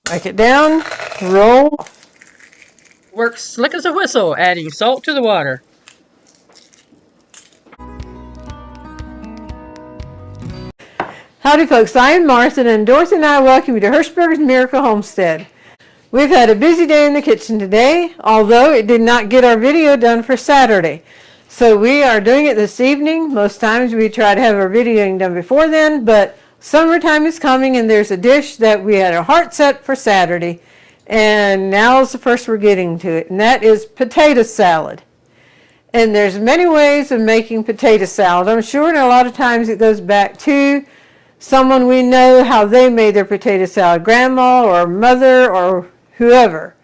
Break it down, roll. Works slick as a whistle, adding salt to the water. Howdy folks, I am Martha and Dorothy and I welcome you to Hirschberger's Miracle Homestead. We've had a busy day in the kitchen today, although it did not get our video done for Saturday. So we are doing it this evening. Most times we try to have our videoing done before then, but summertime is coming and there's a dish that we had our heart set for Saturday. And now is the first we're getting to it, and that is potato salad. And there's many ways of making potato salad, I'm sure, and a lot of times it goes back to someone we know how they made their potato salad, grandma or mother or whoever.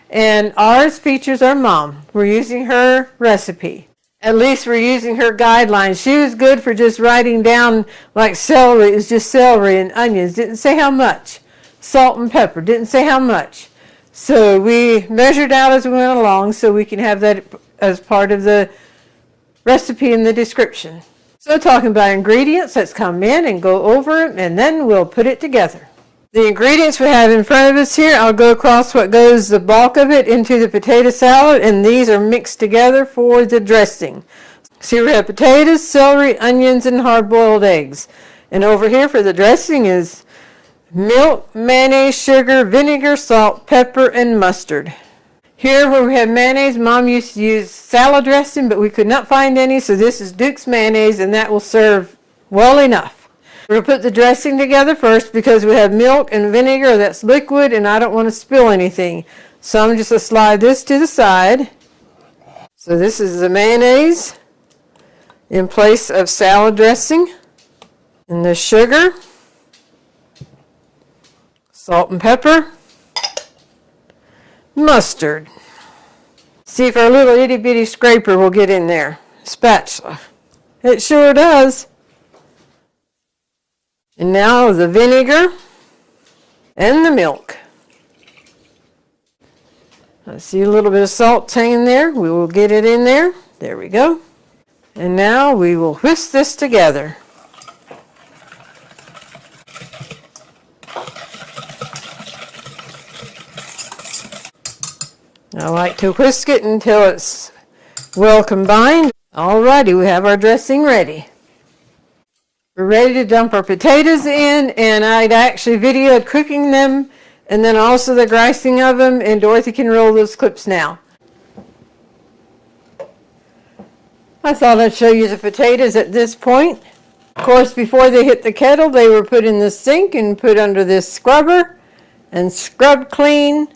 And ours features our mom. We're using her recipe. At least we're using her guidelines. She was good for just writing down like celery. It was just celery and onions. Didn't say how much. Salt and pepper. Didn't say how much. So we measured out as we went along so we can have that as part of the recipe in the description. So talking about ingredients, let's come in and go over them and then we'll put it together. The ingredients we have in front of us here, I'll go across what goes the bulk of it into the potato salad, and these are mixed together for the dressing. So we have potatoes, celery, onions, and hard-boiled eggs. And over here for the dressing is milk, mayonnaise, sugar, vinegar, salt, pepper, and mustard. Here where we have mayonnaise, Mom used to use salad dressing, but we could not find any, so this is Duke's mayonnaise, and that will serve well enough. We're going to put the dressing together first because we have milk and vinegar that's liquid, and I don't want to spill anything. So I'm just going to slide this to the side. So this is the mayonnaise in place of salad dressing, and the sugar, salt and pepper, mustard. See if our little itty bitty scraper will get in there. Spatula. It sure does. And now the vinegar and the milk. I see a little bit of salt hanging there. We will get it in there. There we go. And now we will whisk this together. I like to whisk it until it's well combined. Alrighty, we have our dressing ready. We're ready to dump our potatoes in, and I'd actually videoed cooking them and then also the gricing of them, and Dorothy can roll those clips now. I thought I'd show you the potatoes at this point. Of course, before they hit the kettle, they were put in the sink and put under this scrubber and scrubbed clean.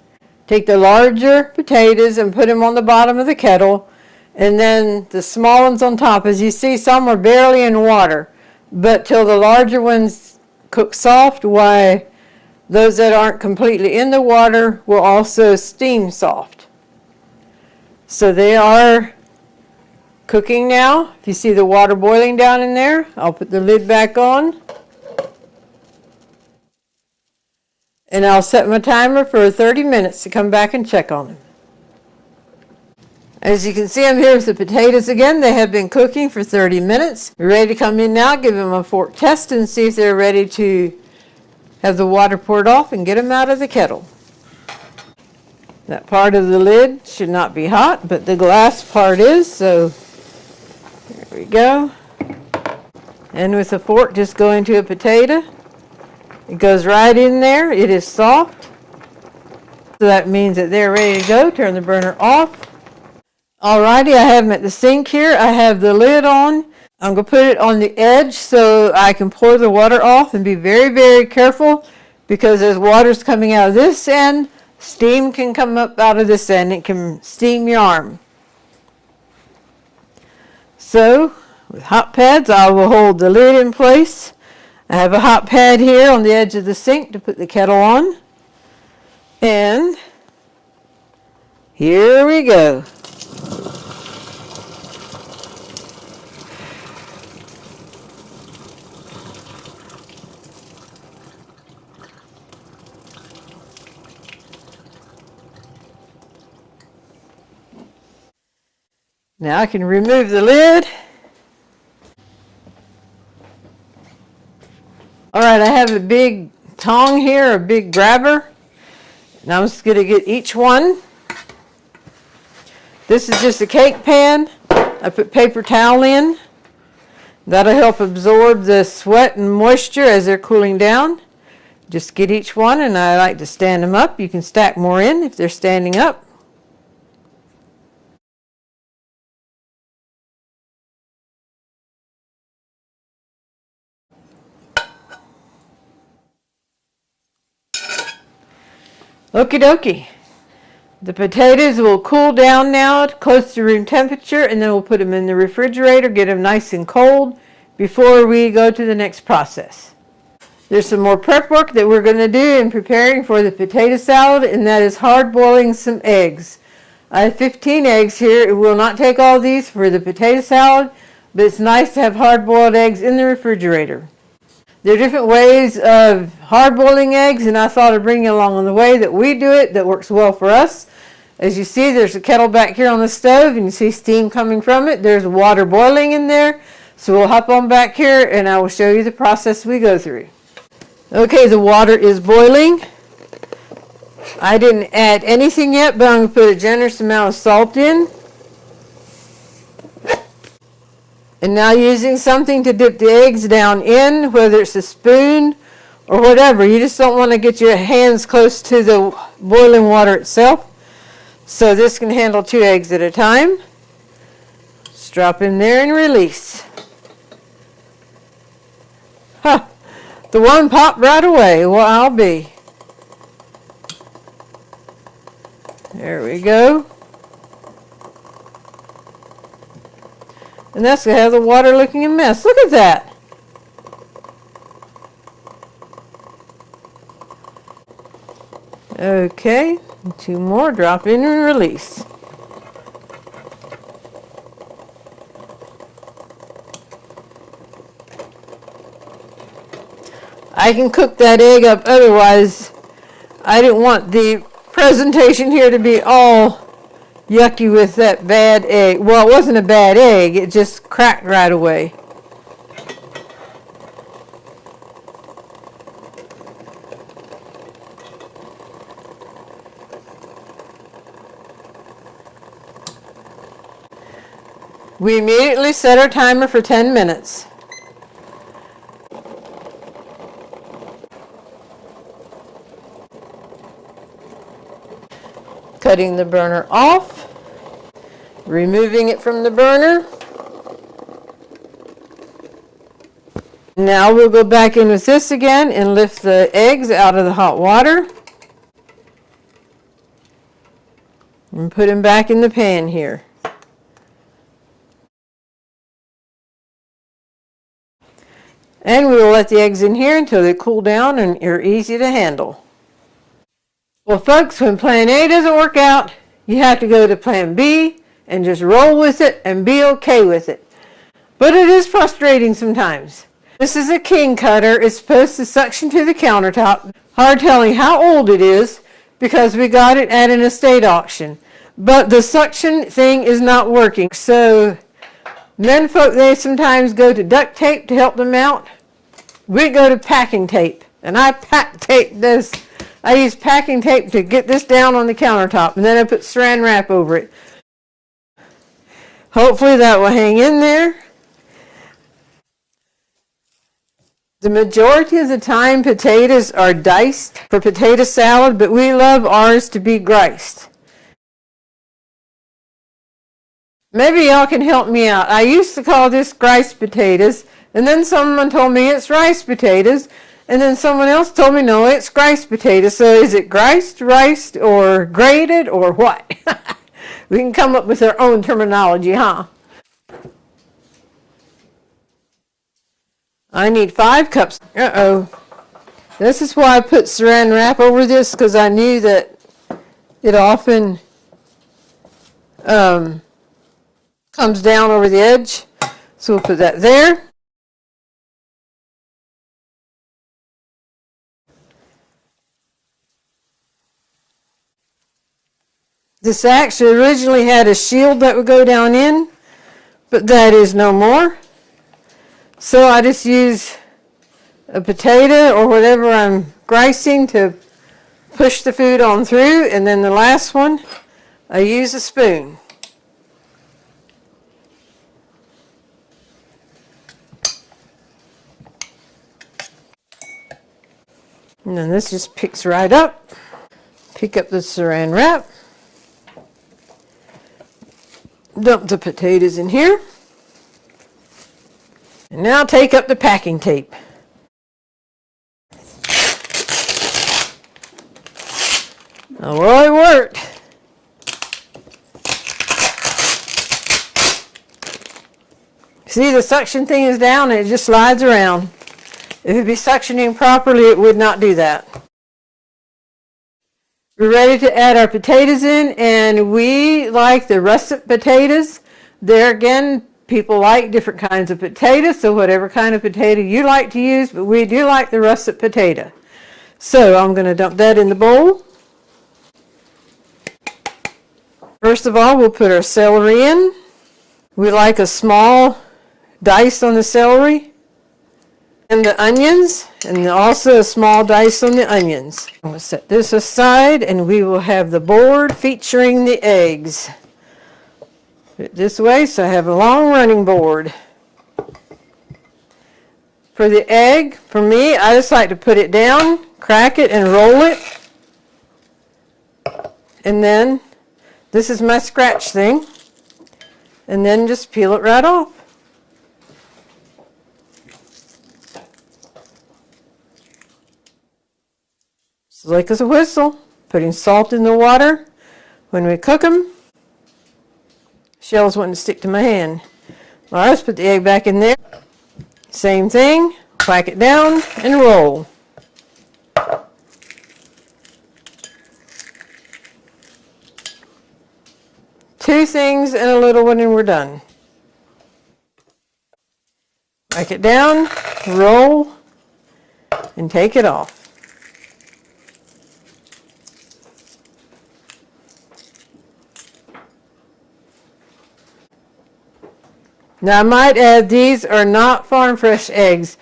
Take the larger potatoes and put them on the bottom of the kettle, and then the small ones on top. As you see, some are barely in water, but till the larger ones cook soft, why those that aren't completely in the water will also steam soft. So they are cooking now. If you see the water boiling down in there, I'll put the lid back on. And I'll set my timer for 30 minutes to come back and check on them. As you can see, I'm here with the potatoes again. They have been cooking for 30 minutes. We're ready to come in now, give them a fork test and see if they're ready to have the water poured off and get them out of the kettle. That part of the lid should not be hot, but the glass part is, so there we go. And with a fork, just go into a potato. It goes right in there. It is soft. So that means that they're ready to go. Turn the burner off. Alrighty, I have them at the sink here. I have the lid on. I'm going to put it on the edge so I can pour the water off, and be very, very careful because as water's coming out of this end, steam can come up out of this end. It can steam your arm. So with hot pads, I will hold the lid in place. I have a hot pad here on the edge of the sink to put the kettle on. And here we go. Now I can remove the lid. All right, I have a big tong here, a big grabber, Now I'm just going to get each one. This is just a cake pan. I put paper towel in. That'll help absorb the sweat and moisture as they're cooling down. Just get each one, and I like to stand them up. You can stack more in if they're standing up. Okie dokie. The potatoes will cool down now close to room temperature, and then we'll put them in the refrigerator, get them nice and cold before we go to the next process. There's some more prep work that we're going to do in preparing for the potato salad, and that is hard boiling some eggs. I have 15 eggs here. It will not take all these for the potato salad, but it's nice to have hard boiled eggs in the refrigerator. There are different ways of hard boiling eggs, and I thought I'd bring you along on the way that we do it that works well for us. As you see, there's a kettle back here on the stove, and you see steam coming from it. There's water boiling in there. So we'll hop on back here, and I will show you the process we go through. Okay, the water is boiling. I didn't add anything yet, but I'm going to put a generous amount of salt in. And now using something to dip the eggs down in, whether it's a spoon or whatever. You just don't want to get your hands close to the boiling water itself. So this can handle 2 eggs at a time. Just drop in there and release. Huh. The one popped right away. Well, I'll be. There we go. And that's going to have the water looking a mess. Look at that. Okay, 2 more. Drop in and release. I can cook that egg up, otherwise I didn't want the presentation here to be all yucky with that bad egg. Well, it wasn't a bad egg, it just cracked right away. We immediately set our timer for 10 minutes. Cutting the burner off, removing it from the burner. Now we'll go back in with this again and lift the eggs out of the hot water and put them back in the pan here. And we will let the eggs in here until they cool down and are easy to handle. Well, folks, when plan A doesn't work out, you have to go to plan B and just roll with it and be okay with it. But it is frustrating sometimes. This is a king cutter. It's supposed to suction to the countertop. Hard telling how old it is because we got it at an estate auction. But the suction thing is not working. So men folk, they sometimes go to duct tape to help them out. We go to packing tape. And I pack tape this. I use packing tape to get this down on the countertop, and then I put saran wrap over it. Hopefully that will hang in there. The majority of the time potatoes are diced for potato salad, but we love ours to be griced. Maybe y'all can help me out. I used to call this griced potatoes, and then someone told me it's rice potatoes. And then someone else told me, no, it's griced potatoes. So is it griced, riced, or grated, or what? We can come up with our own terminology, huh? I need 5 cups. Uh-oh. This is why I put saran wrap over this, because I knew that it often comes down over the edge. So we'll put that there. This actually originally had a shield that would go down in, but that is no more. So I just use a potato or whatever I'm gricing to push the food on through, and then the last one, I use a spoon. And then this just picks right up. Pick up the saran wrap. Dump the potatoes in here. And now take up the packing tape. Oh, well, it worked. See, the suction thing is down and it just slides around. If it be suctioning properly, it would not do that. We're ready to add our potatoes in, and we like the russet potatoes. There again, people like different kinds of potatoes, so whatever kind of potato you like to use, but we do like the russet potato. So I'm going to dump that in the bowl. First of all, we'll put our celery in. We like a small dice on the celery. And the onions, and also a small dice on the onions. I'm going to set this aside, and we will have the board featuring the eggs. Put it this way, so I have a long running board. For the egg, for me, I just like to put it down, crack it, and roll it. And then, this is my scratch thing. And then just peel it right off. Slick as a whistle. Putting salt in the water when we cook them. Shells wouldn't stick to my hand. All right, let's put the egg back in there. Same thing. Whack it down and roll. Two things and a little one, and we're done. Whack it down, roll, and take it off. Now I might add, these are not farm fresh eggs.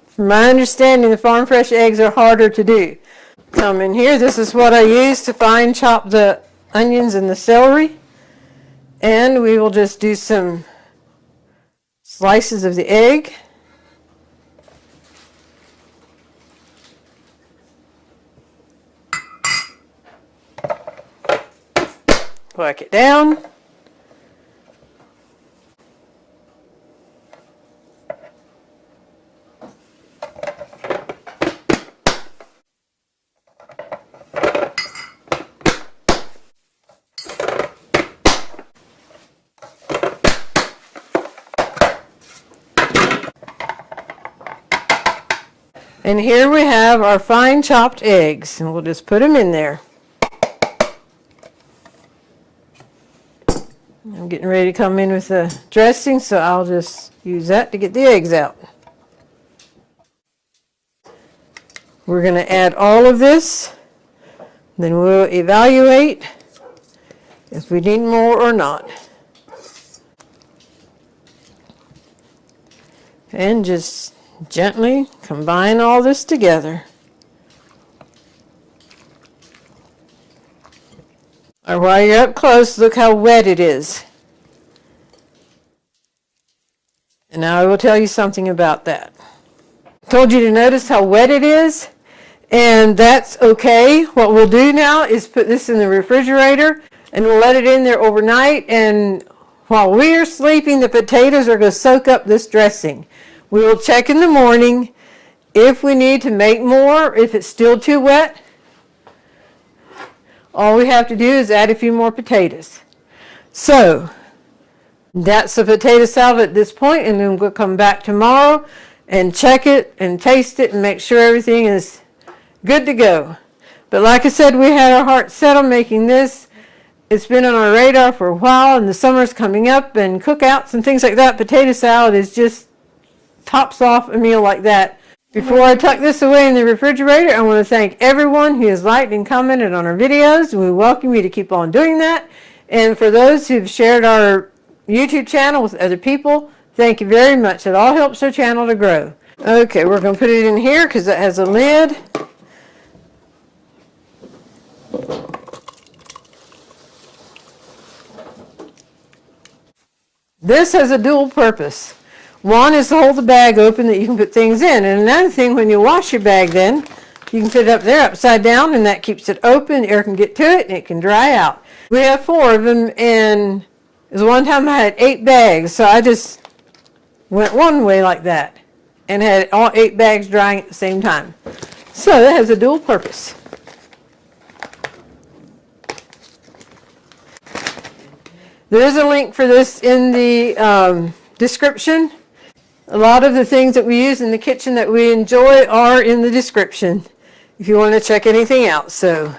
From my understanding, the farm fresh eggs are harder to do. Come in here, this is what I use to fine chop the onions and the celery. And we will just do some slices of the egg. Whack it down. And here we have our fine chopped eggs, and we'll just put them in there. I'm getting ready to come in with the dressing, so I'll just use that to get the eggs out. We're going to add all of this, then we'll evaluate if we need more or not. And just gently combine all this together. Or while you're up close, look how wet it is. And now I will tell you something about that. I told you to notice how wet it is, and that's okay. What we'll do now is put this in the refrigerator, and we'll let it in there overnight, and while we're sleeping, the potatoes are going to soak up this dressing. We will check in the morning if we need to make more, if it's still too wet. All we have to do is add a few more potatoes. So, that's the potato salad at this point, and then we'll come back tomorrow and check it and taste it and make sure everything is good to go. But like I said, we had our heart set on making this. It's been on our radar for a while, and the summer's coming up, and cookouts and things like that. Potato salad is just tops off a meal like that. Before I tuck this away in the refrigerator, I want to thank everyone who has liked and commented on our videos. We welcome you to keep on doing that. And for those who've shared our YouTube channel with other people, thank you very much. It all helps our channel to grow. Okay, we're going to put it in here because it has a lid. This has a dual purpose. One is to hold the bag open that you can put things in. And another thing, when you wash your bag then, you can put it up there upside down and that keeps it open. Air can get to it and it can dry out. We have 4 of them, and there's one time I had 8 bags. So I just went one way like that and had all 8 bags drying at the same time. So that has a dual purpose. There is a link for this in the description. A lot of the things that we use in the kitchen that we enjoy are in the description if you want to check anything out. So,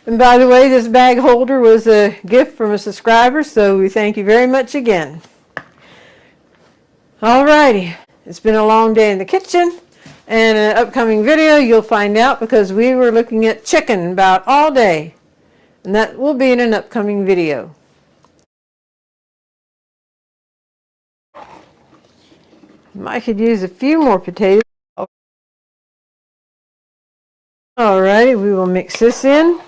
and by the way, this bag holder was a gift from a subscriber, so we thank you very much again. Alrighty, it's been a long day in the kitchen, and in an upcoming video you'll find out because we were looking at chicken about all day, and that will be in an upcoming video. I could use a few more potatoes. Alrighty, we will mix this in.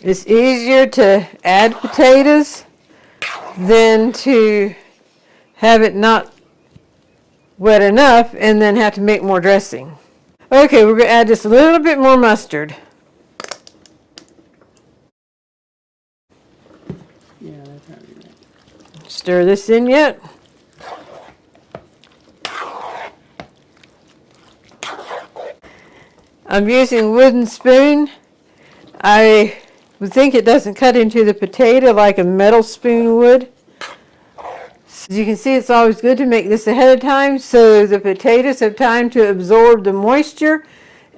It's easier to add potatoes than to have it not wet enough and then have to make more dressing. Okay, we're going to add just a little bit more mustard. Yeah, that's probably right. Stir this in yet. I'm using a wooden spoon. I would think it doesn't cut into the potato like a metal spoon would. As you can see, it's always good to make this ahead of time so the potatoes have time to absorb the moisture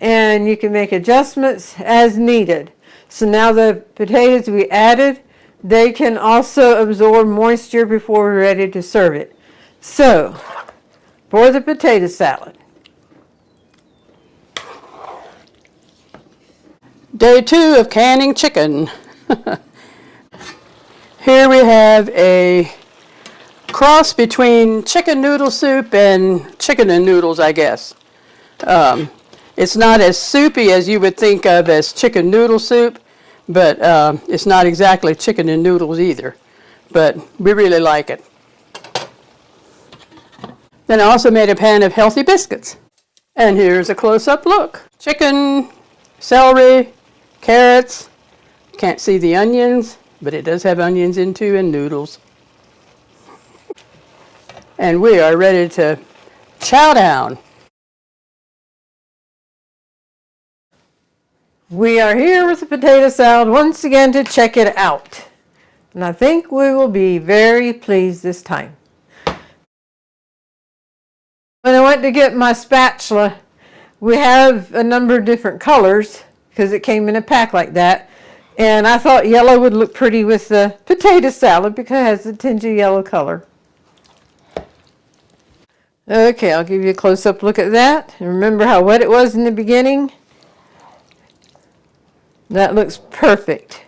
and you can make adjustments as needed. So now the potatoes we added, they can also absorb moisture before we're ready to serve it. So, for the potato salad. Day 2 of canning chicken. Here we have a cross between chicken noodle soup and chicken and noodles, I guess. It's not as soupy as you would think of as chicken noodle soup, but it's not exactly chicken and noodles either. But we really like it. Then I also made a pan of healthy biscuits. And here's a close-up look. Chicken, celery, carrots. Can't see the onions, but it does have onions in too, and noodles. And we are ready to chow down. We are here with the potato salad once again to check it out. And I think we will be very pleased this time. When I went to get my spatula, we have a number of different colors because it came in a pack like that. And I thought yellow would look pretty with the potato salad because it has a tinge of yellow color. Okay, I'll give you a close-up look at that. And remember how wet it was in the beginning? That looks perfect.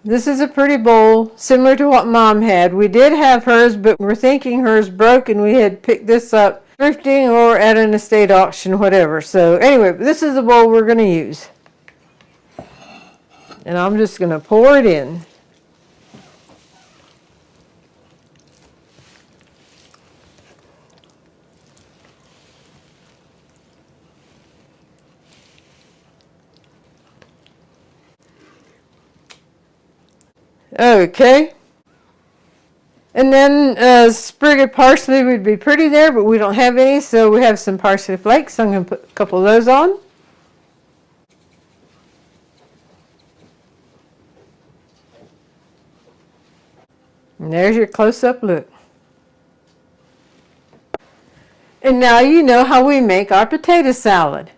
This is a pretty bowl, similar to what Mom had. We did have hers, but we're thinking hers broke and we had picked this up thrifting or at an estate auction, whatever. So anyway, this is the bowl we're going to use. And I'm just going to pour it in. Okay. And then a sprig of parsley would be pretty there, but we don't have any, so we have some parsley flakes. So I'm going to put a couple of those on. And there's your close-up look. And now you know how we make our potato salad.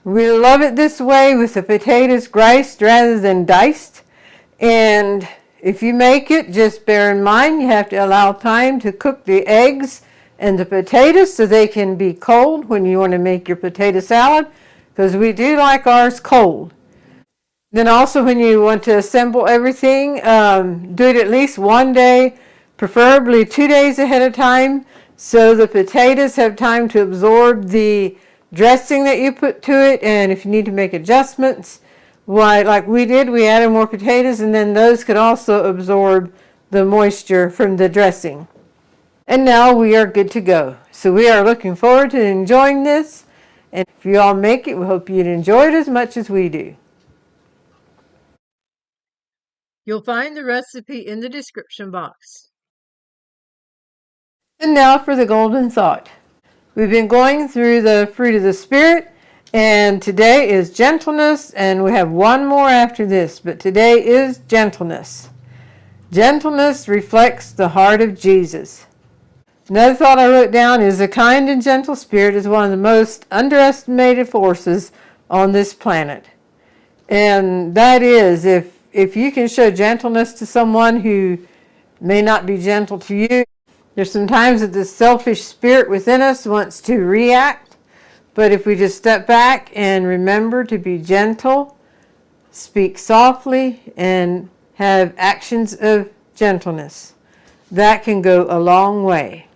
We love it this way with the potatoes diced rather than diced. And if you make it, just bear in mind you have to allow time to cook the eggs and the potatoes so they can be cold when you want to make your potato salad, because we do like ours cold. Then also when you want to assemble everything, do it at least one day, preferably 2 days ahead of time, so the potatoes have time to absorb the dressing that you put to it, and if you need to make adjustments, why, like we did, we added more potatoes, and then those could also absorb the moisture from the dressing. And now we are good to go. So we are looking forward to enjoying this, and if you all make it, we hope you'd enjoy it as much as we do. You'll find the recipe in the description box. And now for the golden thought. We've been going through the fruit of the Spirit, and today is gentleness, and we have one more after this, but today is gentleness. Gentleness reflects the heart of Jesus. Another thought I wrote down is a kind and gentle spirit is one of the most underestimated forces on this planet. And that is, if you can show gentleness to someone who may not be gentle to you, there's some times that the selfish spirit within us wants to react, but if we just step back and remember to be gentle, speak softly, and have actions of gentleness, that can go a long way.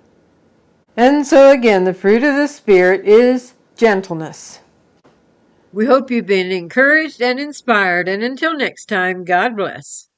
And so again, the fruit of the Spirit is gentleness. We hope you've been encouraged and inspired, and until next time, God bless.